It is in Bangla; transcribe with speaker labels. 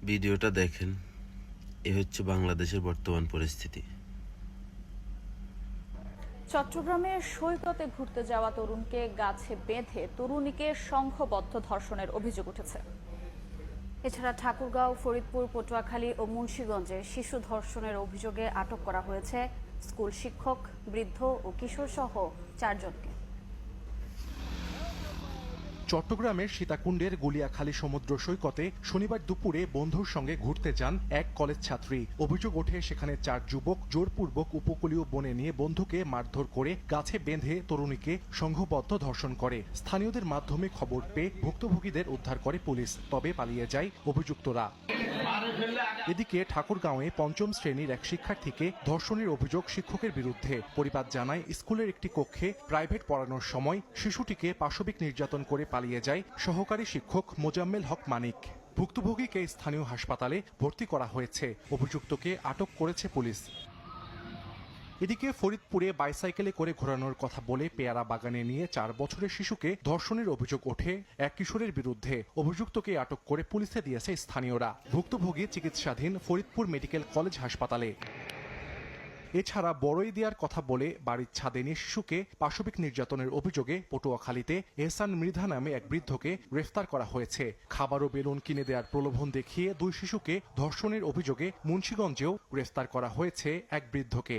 Speaker 1: ভিডিওটা দেখেন। এ হচ্ছে বাংলাদেশের বর্তমান পরিস্থিতি।
Speaker 2: চট্টগ্রামে সৈকতে ঘুরতে যাওয়া তরুণকে গাছে বেঁধে তরুণীকে সংঘবদ্ধ ধর্ষণের অভিযোগ উঠেছে। এছাড়া ঠাকুরগাঁও, ফরিদপুর, পটুয়াখালী ও মুন্সিগঞ্জে শিশু ধর্ষণের অভিযোগে আটক করা হয়েছে স্কুল শিক্ষক, বৃদ্ধ ও কিশোর সহ 4 জনকে।
Speaker 3: চট্টগ্রামের সীতাকুণ্ডের গুলিয়াখালী সমুদ্র সৈকতে শনিবার দুপুরে বন্ধুর সঙ্গে ঘুরতে যান এক কলেজ ছাত্রী। অভিযোগ ওঠে সেখানে 4 যুবক জোরপূর্বক উপকূলীয় বনে নিয়ে বন্ধুকে মারধর করে গাছে বেঁধে তরুণীকে সংঘবদ্ধ ধর্ষণ করে। স্থানীয়দের মাধ্যমে খবর পেয়ে ভুক্তভোগীদের উদ্ধার করে পুলিশ, তবে পালিয়ে যায় অভিযুক্তরা। এদিকে ঠাকুরগাঁওয়ে 5ম শ্রেণীর এক শিক্ষার্থীকে ধর্ষণের অভিযোগ শিক্ষকের বিরুদ্ধে। পরিবার জানায়, স্কুলের একটি কক্ষে প্রাইভেট পড়ানোর সময় শিশুটিকে পাশবিক নির্যাতন করে পালিয়ে যায় সহকারী শিক্ষক মোজাম্মেল হক মানিক। ভুক্তভোগীকে স্থানীয় হাসপাতালে ভর্তি করা হয়েছে। অভিযুক্তকে আটক করেছে পুলিশ। এদিকে ফরিদপুরে বাইসাইকেলে করে ঘোরানোর কথা বলে পেয়ারা বাগানে নিয়ে 4 বছরের শিশুকে ধর্ষণের অভিযোগ ওঠে এক কিশোরের বিরুদ্ধে। অভিযুক্তকে আটক করে পুলিশে দিয়েছে স্থানীয়রা। ভুক্তভোগী চিকিৎসাধীন ফরিদপুর মেডিকেল কলেজ হাসপাতালে। এছাড়া বড়ই দেওয়ার কথা বলে বাড়ির ছাদে নিয়ে শিশুকে পাশবিক নির্যাতনের অভিযোগে পটুয়াখালীতে এহসান মৃধা নামে এক বৃদ্ধকে গ্রেফতার করা হয়েছে। খাবার ও বেলুন কিনে দেওয়ার প্রলোভন দেখিয়ে 2 শিশুকে ধর্ষণের অভিযোগে মুন্সিগঞ্জেও গ্রেফতার করা হয়েছে এক বৃদ্ধকে।